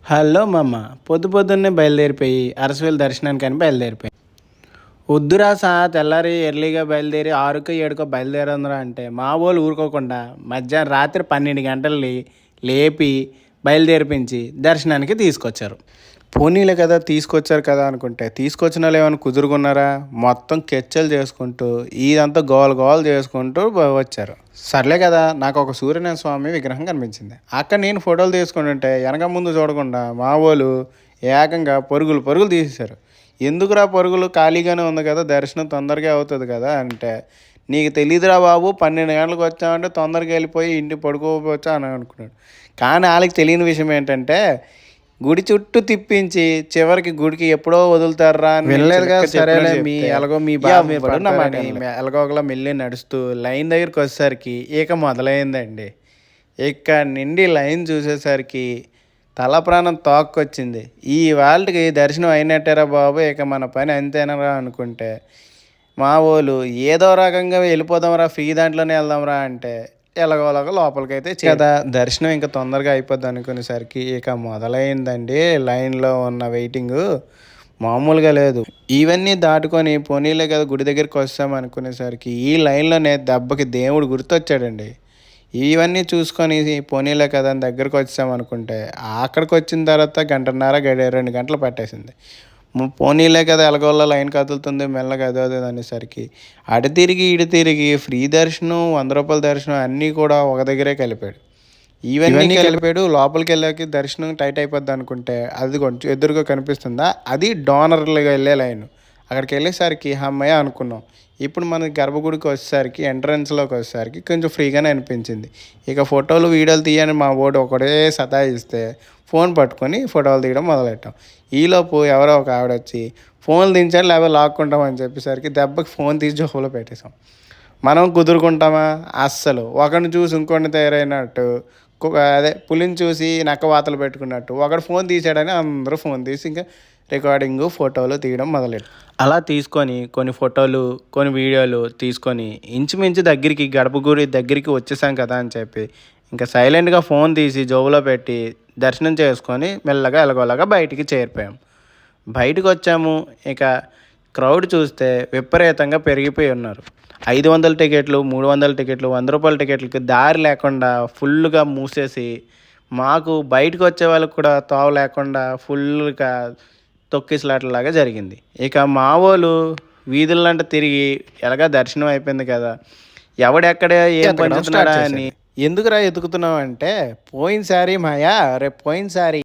Hello మమ్మ. పొద్దున్నే బయలుదేరిపోయి అరసవేలు దర్శనానికని బయలుదేరిపోయి వద్దురా తెల్లారి ఎర్లీగా బయలుదేరి 6కో 7కో బయలుదేరందిరా అంటే మా వాళ్ళు ఊరుకోకుండా మధ్యాహ్నం రాత్రి 12 గంటలు లేపి బయలుదేరిపించి దర్శనానికి తీసుకొచ్చారు. పోనీలే కదా తీసుకొచ్చారు కదా అనుకుంటే తీసుకొచ్చిన వాళ్ళు ఏమైనా కుదురుకున్నారా? మొత్తం కెచ్చలు చేసుకుంటూ ఇదంతా గోల చేసుకుంటూ వచ్చారు. సర్లే కదా, నాకు ఒక సూర్యనారాయణ స్వామి విగ్రహం కనిపించింది. అక్కడ నేను ఫోటోలు తీసుకుంటుంటే వెనక ముందు చూడకుండా మా వాళ్ళు ఏకంగా పరుగులు తీసేశారు. ఎందుకురా పరుగులు, ఖాళీగానే ఉంది కదా, దర్శనం తొందరగా అవుతుంది కదా అంటే, నీకు తెలియదురా బాబు, 12 గంటలకు వచ్చామంటే తొందరగా వెళ్ళిపోయి ఇంటికి పడుకోవచ్చా అని అనుకున్నాడు. కానీ వాళ్ళకి తెలియని విషయం ఏంటంటే గుడి చుట్టూ తిప్పించి చివరికి గుడికి ఎప్పుడో వదులుతారా అని వినలేదు కదా. సరేలే మీ ఎలాగో మీ బాబు ఎలాగోలా మెల్లి నడుస్తూ లైన్ దగ్గరికి వచ్చేసరికి ఇక మొదలైందండి. ఇక్కడ నుండి లైన్ చూసేసరికి తల ప్రాణం తోక్కొచ్చింది. ఈ వాళ్ళకి దర్శనం అయినట్టేరా బాబు, ఇక మన పని అంతేనరా అనుకుంటే మా వాళ్ళు ఏదో రకంగా వెళ్ళిపోదాంరా, ఫ్రీ దాంట్లోనే వెళ్దాంరా అంటే ఎలాగోలాగా లోపలికైతే కదా దర్శనం ఇంకా తొందరగా అయిపోద్ది అనుకునేసరికి ఇక మొదలైందండి. లైన్లో ఉన్న వెయిటింగు మామూలుగా లేదు. ఇవన్నీ దాటుకొని పోనీలే కదా గుడి దగ్గరికి వస్తాం అనుకునేసరికి ఈ లైన్లోనే దెబ్బకి దేవుడు గుర్తొచ్చాడండి. ఇవన్నీ చూసుకొని పోనీలే కదా అని దగ్గరకు వచ్చామనుకుంటే అక్కడికి వచ్చిన తర్వాత 1:30 2 గంటలు పట్టేసింది. పోనీలే కదా ఎలాగోలా లైన్ కదులుతుంది మెల్లగా అది అనేసరికి అటు తిరిగి ఇటు తిరిగి ఫ్రీ దర్శనం, 100 రూపాయల దర్శనం అన్నీ కూడా ఒక దగ్గరే కలిపాడు. ఇవన్నీ కలిపాడు. లోపలికి వెళ్ళాక దర్శనం టైట్ అయిపోద్ది అనుకుంటే అది కొంచెం ఎదురుగా కనిపిస్తుందా, అది డోనర్లుగా వెళ్ళే లైన్. అక్కడికి వెళ్ళేసరికి అమ్మయ్య అనుకున్నాం. ఇప్పుడు మన గర్భగుడికి వచ్చేసరికి ఎంట్రన్స్లోకి వచ్చేసరికి కొంచెం ఫ్రీగానే అనిపించింది. ఇక ఫోటోలు వీడియోలు తీయని మా ఓడు ఒకటే సతాయిస్తే ఫోన్ పట్టుకొని ఫోటోలు తీయడం మొదలెట్టాం. ఈలోపు ఎవరో ఒక ఆవిడ వచ్చి ఫోన్లు దించాలి లేకపోతే లాక్కుంటామని చెప్పేసరికి దెబ్బకి ఫోన్ తీసి జోబులో పెట్టేసాం. మనం కుదురుకుంటామా? అస్సలు. ఒకరిని చూసి ఇంకొన్ని తయారైనట్టు, అదే పులిని చూసి నక్క వాతలు పెట్టుకున్నట్టు ఒకడు ఫోన్ తీసాడని అందరూ ఫోన్ తీసి ఇంకా రికార్డింగు ఫోటోలు తీయడం మొదలెట్టు. అలా తీసుకొని కొన్ని ఫోటోలు కొన్ని వీడియోలు తీసుకొని ఇంచుమించు దగ్గరికి గర్భగుడి దగ్గరికి వచ్చేసాం కదా అని చెప్పి ఇంకా సైలెంట్గా ఫోన్ తీసి జోబులో పెట్టి దర్శనం చేసుకొని మెల్లగా ఎలాగోలాగా బయటికి చేరిపోయాం. బయటకు వచ్చాము. ఇక క్రౌడ్ చూస్తే విపరీతంగా పెరిగిపోయి ఉన్నారు. 500 టికెట్లు, 300 టికెట్లు, 100 రూపాయల టికెట్లకి దారి లేకుండా ఫుల్గా మూసేసి మాకు బయటకు వచ్చే వాళ్ళకి కూడా తోవ లేకుండా ఫుల్గా తొక్కిసలాటలాగా జరిగింది. ఇక మా వాళ్ళు వీధులంటే తిరిగి ఎలాగా దర్శనం అయిపోయింది కదా, ఎవడెక్కడ ఏం పంచుతున్నాడా అని ఎందుకురా ఎతుకుతున్నావు అంటే పోయినసారి మాయా రేపు పోయినసారి